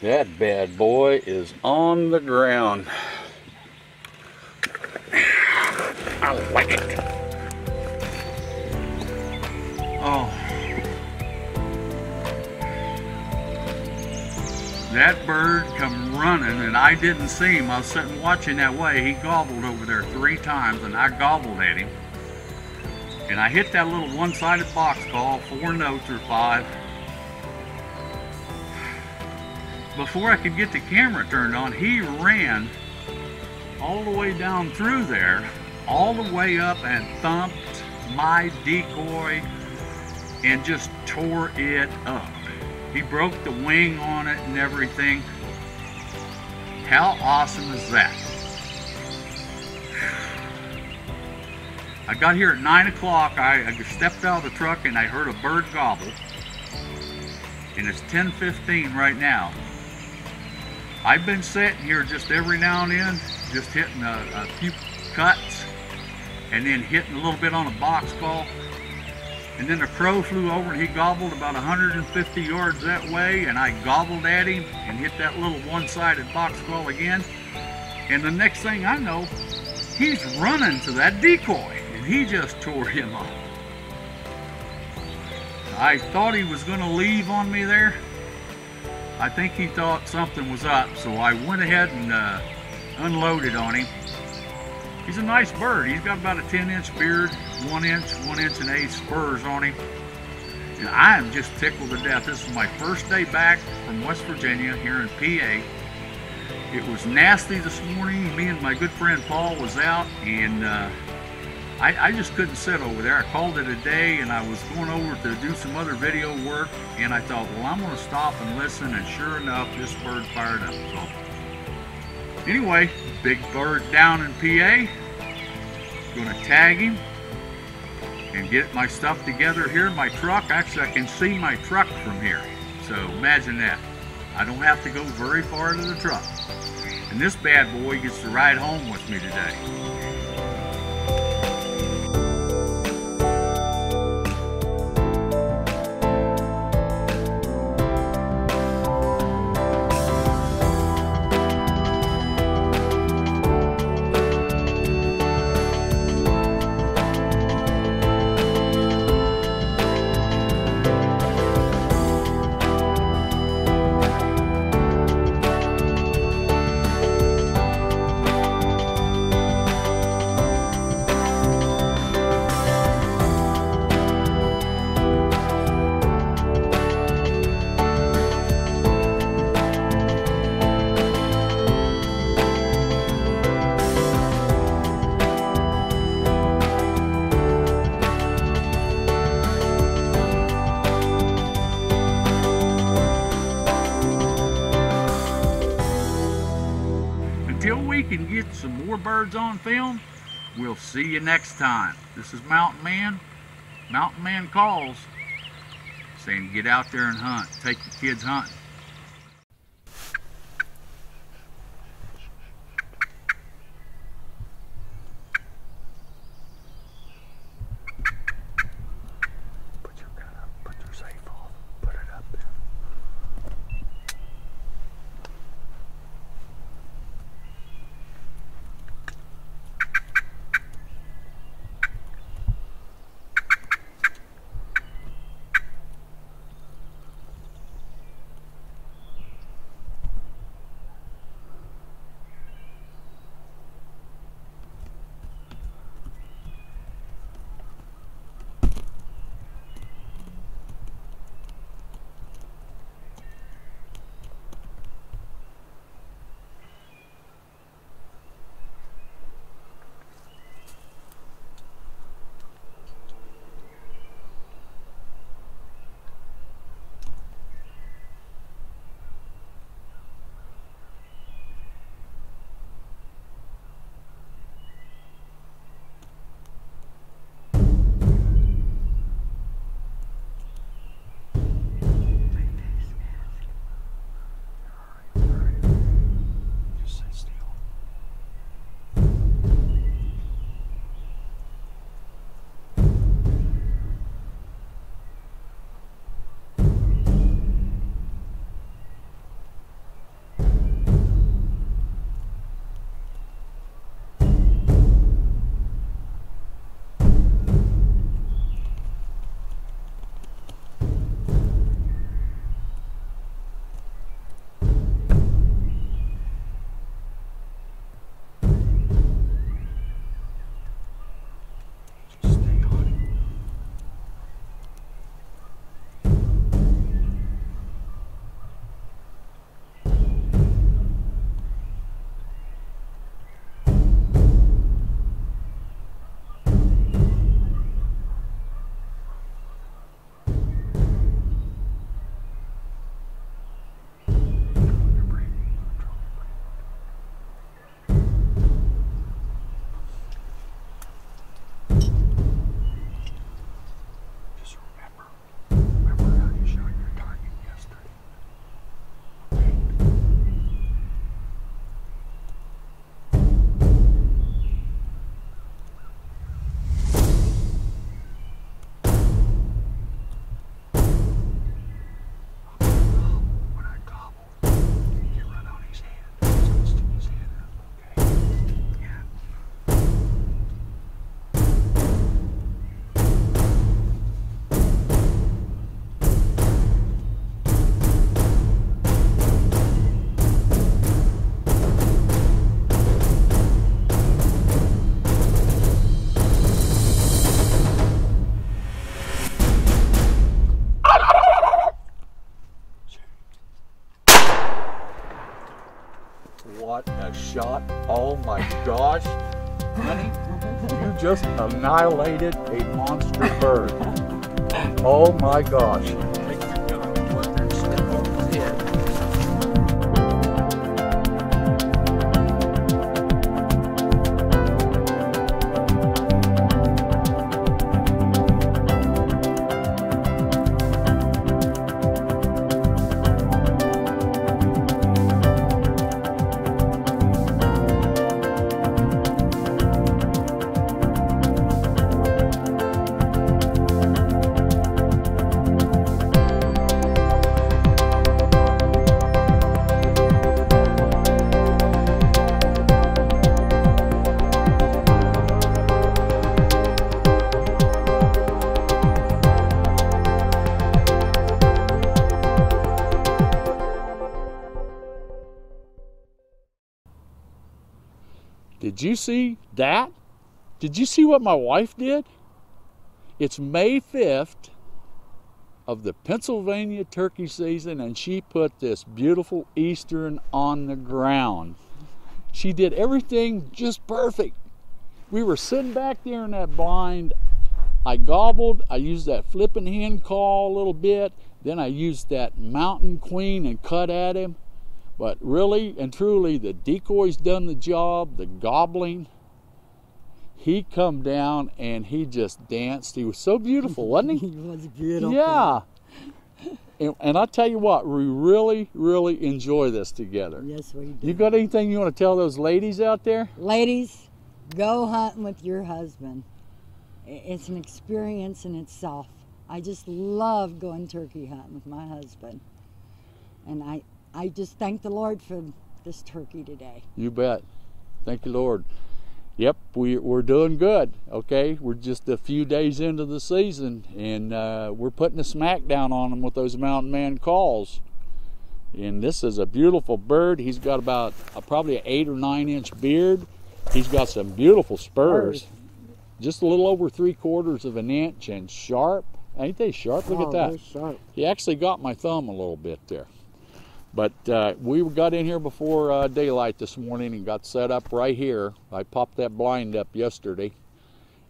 That bad boy is on the ground. I like it. Oh. That bird come running and I didn't see him. I was sitting watching that way. He gobbled over there 3 times and I gobbled at him. And I hit that little one-sided box call, 4 notes or 5. Before I could get the camera turned on, he ran all the way down through there, all the way up and thumped my decoy and just tore it up. He broke the wing on it and everything. How awesome is that? I got here at 9 o'clock. I stepped out of the truck and I heard a bird gobble. And it's 10:15 right now. I've been sitting here just every now and then, just hitting a few cuts and then hitting a little bit on a box call. And then a crow flew over and he gobbled about 150 yards that way, and I gobbled at him and hit that little one-sided box call again. And the next thing I know, he's running to that decoy and he just tore him up. I thought he was going to leave on me there. I think he thought something was up, so I went ahead and unloaded on him. He's a nice bird. He's got about a 10-inch beard, 1 inch, 1 1/8 spurs on him. And I am just tickled to death. This is my first day back from West Virginia here in PA. It was nasty this morning. Me and my good friend Paul was out, and I just couldn't sit over there. I called it a day, and I was going over to do some other video work, and I thought, well, I'm going to stop and listen, and sure enough, this bird fired up. So anyway, big bird down in PA. Going to tag him and get my stuff together here in my truck. Actually, I can see my truck from here, so imagine that. I don't have to go very far to the truck. And this bad boy gets to ride home with me today. Until we can get some more birds on film, we'll see you next time. This is Mountain Man. Mountain Man Calls, saying get out there and hunt. Take the kids hunting. Put your gun up, put your safe off, put it up there. shot. Oh my gosh. Honey, you just annihilated a monster bird. Oh my gosh. Take your gun, put it and step on his head. Did you see that? Did you see what my wife did? It's May 5th of the Pennsylvania turkey season, and she put this beautiful Eastern on the ground. She did everything just perfect. We were sitting back there in that blind. I gobbled. I used that flipping hen call a little bit. Then I used that mountain queen and cut at him. But really and truly, the decoy's done the job, the gobbling. He come down and he just danced. He was so beautiful, wasn't he? He was beautiful. Yeah. And I tell you what, we really, really enjoy this together. Yes, we do. You got anything you want to tell those ladies out there? Ladies, go hunting with your husband. It's an experience in itself. I just love going turkey hunting with my husband. And I just thank the Lord for this turkey today. You bet. Thank you, Lord. Yep, we're doing good, okay? We're just a few days into the season, and we're putting a smack down on them with those mountain man calls. And this is a beautiful bird. He's got about probably an 8 or 9 inch beard. He's got some beautiful spurs. Just a little over 3/4 of an inch and sharp. Ain't they sharp? Look at that. They're sharp. He actually got my thumb a little bit there. But we got in here before daylight this morning and got set up right here. I popped that blind up yesterday,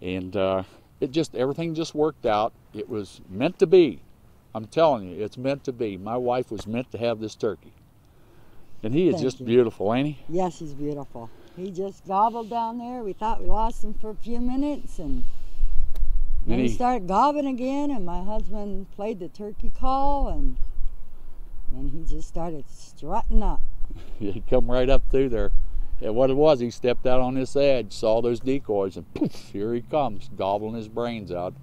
and everything just worked out. It was meant to be. I'm telling you, it's meant to be. My wife was meant to have this turkey. And he is just beautiful, ain't he? Yes, he's beautiful. He just gobbled down there. We thought we lost him for a few minutes, and then he started gobbling again, and my husband played the turkey call, and then he just started strutting up. He come right up through there. And what it was, he stepped out on this edge, saw those decoys, and poof, here he comes, gobbling his brains out.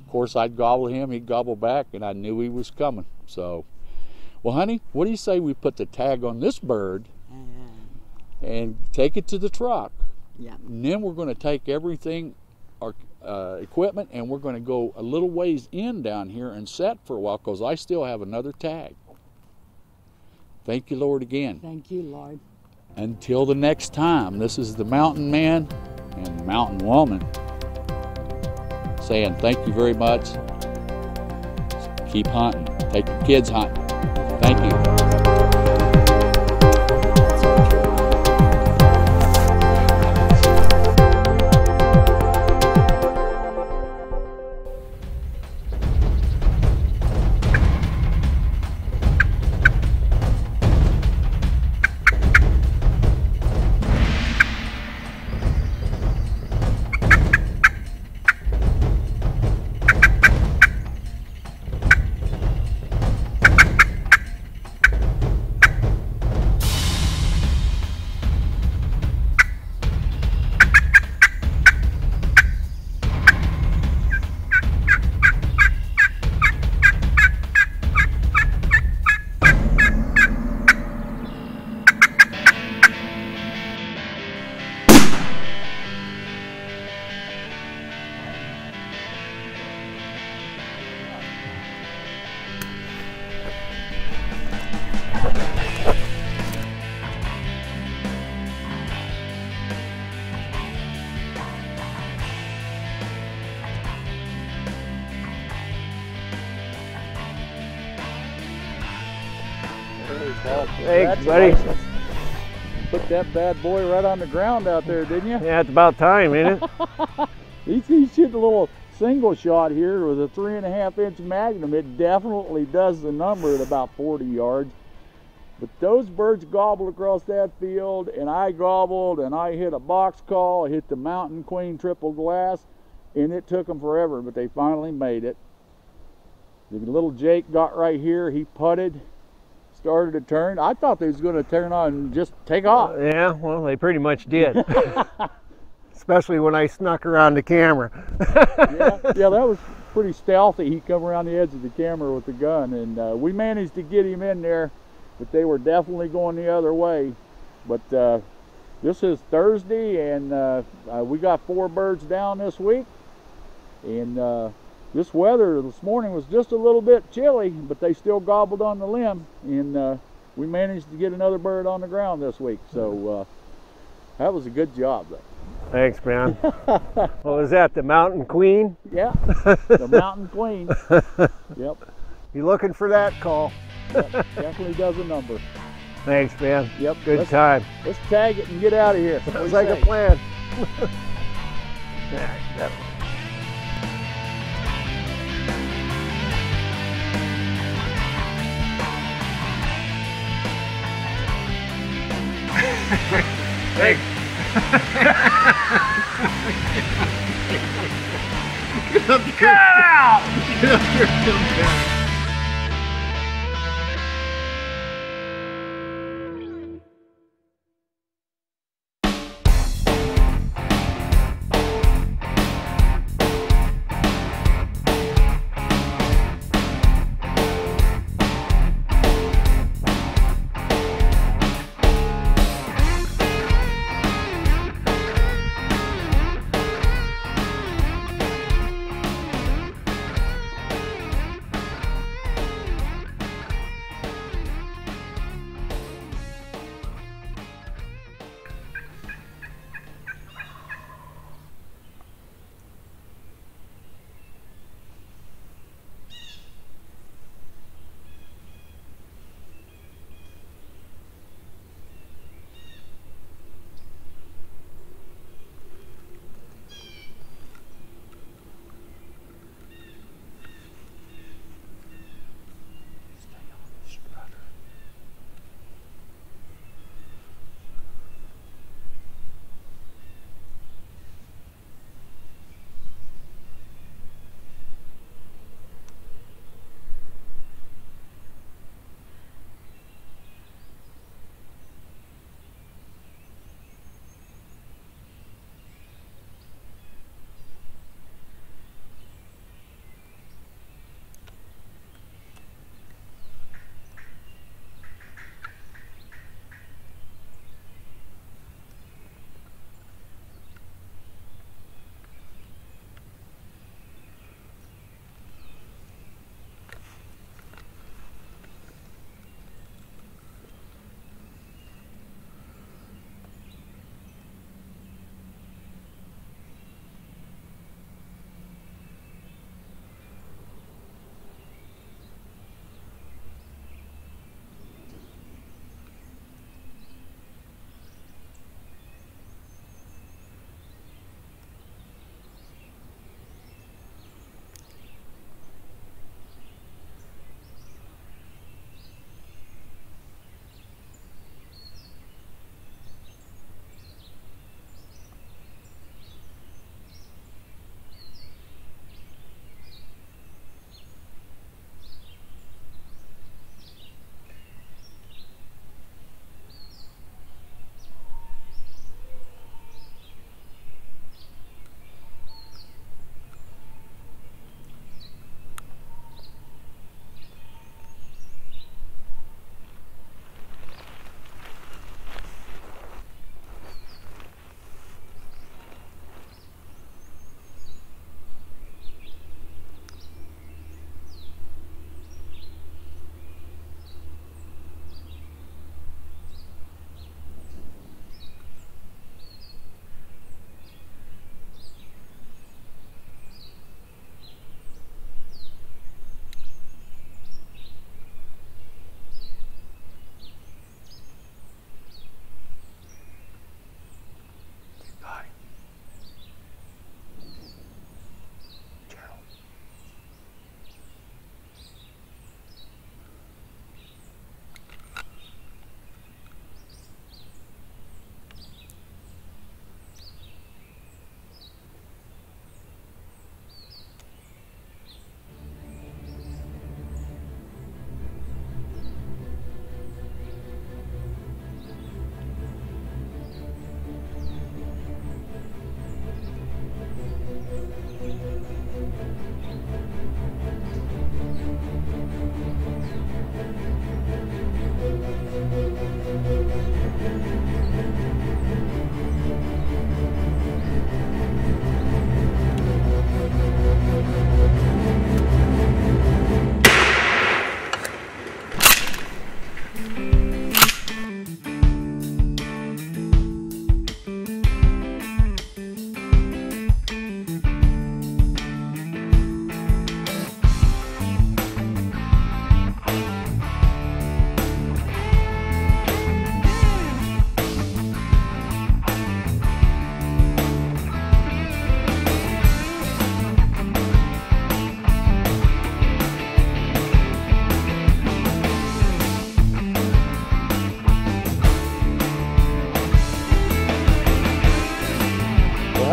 Of course, I'd gobble him, he'd gobble back, and I knew he was coming. So, well, honey, what do you say we put the tag on this bird and take it to the truck? Yeah. And then we're going to take everything, our equipment, and we're going to go a little ways in down here and set for a while, because I still have another tag. Thank you, Lord, again. Thank you, Lord. Until the next time, this is the Mountain Man and Mountain Woman saying thank you very much. Keep hunting. Take your kids hunting. Thank you. Thanks, buddy. Put that bad boy right on the ground out there, didn't you? Yeah, it's about time, ain't it? He's shooting a little single shot here with a 3.5-inch Magnum. It definitely does the number at about 40 yards. But those birds gobbled across that field, and I gobbled, and I hit a box call. I hit the Mountain Queen triple glass, and it took them forever, but they finally made it. The little Jake got right here. He putted, started to turn. I thought they was going to turn on and just take off. Yeah, well, they pretty much did. Especially when I snuck around the camera. yeah, that was pretty stealthy. He come around the edge of the camera with the gun, and we managed to get him in there, but they were definitely going the other way. But this is Thursday, and we got 4 birds down this week, and this weather this morning was just a little bit chilly, but they still gobbled on the limb, and we managed to get another bird on the ground this week. So that was a good job, though. Thanks, man. What was that, the Mountain Queen? Yeah, the Mountain Queen. Yep. You looking for that call? Yep, definitely does a number. Thanks, man. Yep. Good time. Let's tag it and get out of here. Sounds like a plan. Yeah, definitely. Hey. Get out! Get up here, come down.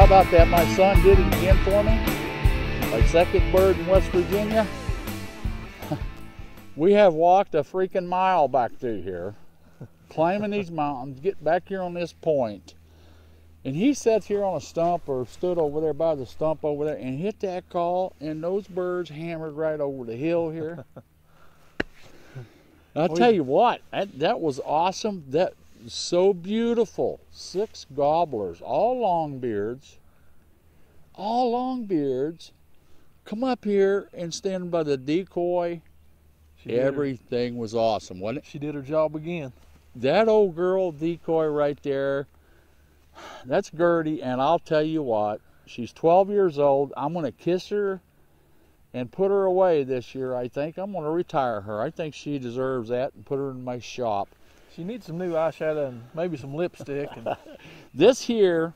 about that? My son did it again for me. My second bird in West Virginia. We have walked a freaking mile back through here, climbing these mountains, get back here on this point, and he sat here on a stump or stood over there by the stump over there and hit that call, and those birds hammered right over the hill here. I'll tell you what, that was awesome. That was so beautiful. 6 gobblers, all long beards. Come up here and stand by the decoy. Everything was awesome, wasn't it? She did her job again. That old girl decoy right there, that's Gertie, and I'll tell you what, she's 12 years old. I'm going to kiss her and put her away this year, I think. I'm going to retire her. I think she deserves that and put her in my shop. She needs some new eyeshadow and maybe some lipstick. And this here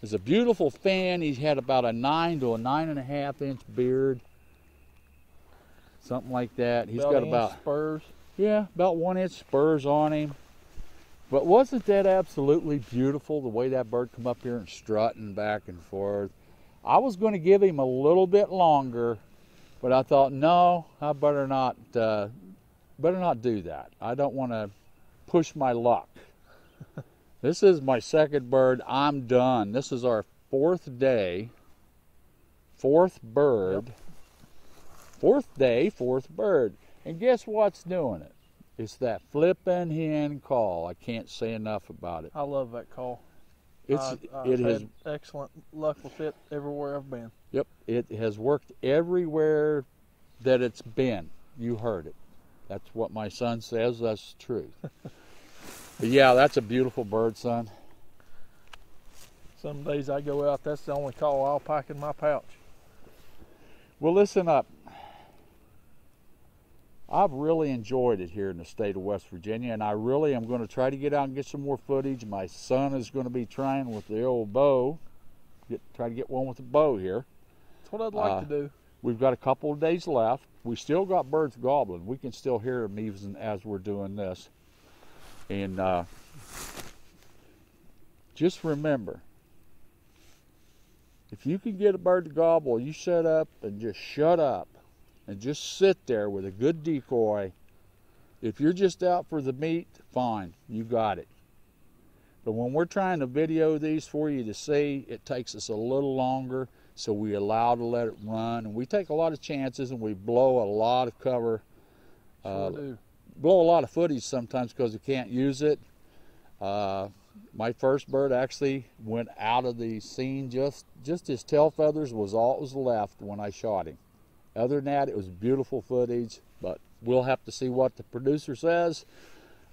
is a beautiful fan. He's had about a 9 to a 9.5 inch beard. Something like that. He's got about spurs. Yeah, about 1 inch spurs on him. But wasn't that absolutely beautiful, the way that bird come up here and strutting back and forth? I was going to give him a little bit longer, but I thought, no, I better not do that. I don't want to push my luck. This is my second bird. I'm done. This is our 4th day, 4th bird. Yep. 4th day, 4th bird. And guess what's doing it? It's that flippin' hen call. I can't say enough about it. I love that call. It has had excellent luck with it everywhere I've been. Yep, it has worked everywhere that it's been. You heard it. That's what my son says. That's the truth. But yeah, that's a beautiful bird, son. Some days I go out, that's the only call I'll pack in my pouch. Well, listen up. I've really enjoyed it here in the state of West Virginia, and I really am going to try to get out and get some more footage. My son is going to be trying with the old bow. Try to get one with the bow here. That's what I'd like to do. We've got a couple of days left. We still got birds gobbling. We can still hear them even as we're doing this. And just remember, if you can get a bird to gobble, you shut up and just shut up. And just sit there with a good decoy. If you're just out for the meat, fine, you got it. But when we're trying to video these for you to see, it takes us a little longer, so we allow to let it run. And we take a lot of chances and we blow a lot of cover. Sure do. Blow a lot of footage sometimes because we can't use it. My first bird actually went out of the scene. Just his tail feathers was all that was left when I shot him. Other than that, it was beautiful footage, but we'll have to see what the producer says.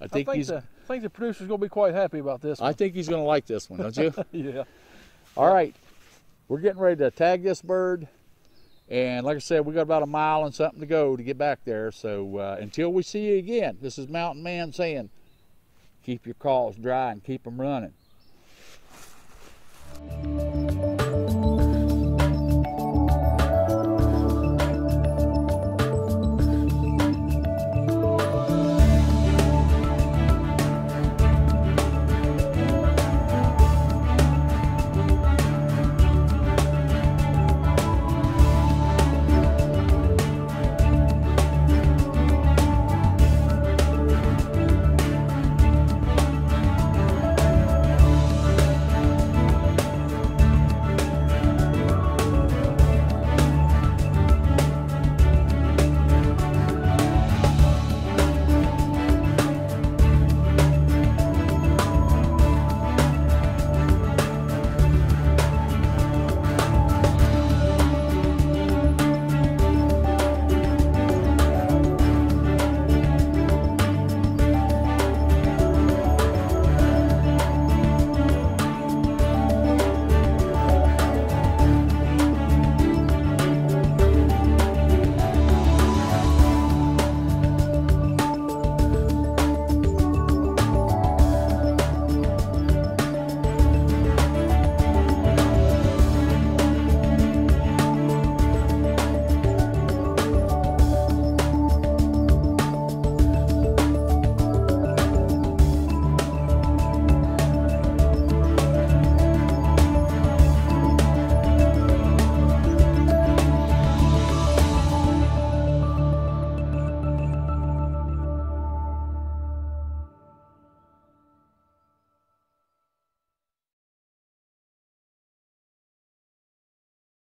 I think the producer's going to be quite happy about this one. I think he's going to like this one, don't you? Yeah. All right. We're getting ready to tag this bird. And like I said, we got about a mile and something to go to get back there. So until we see you again, this is Mountain Man saying, keep your calls dry and keep them running.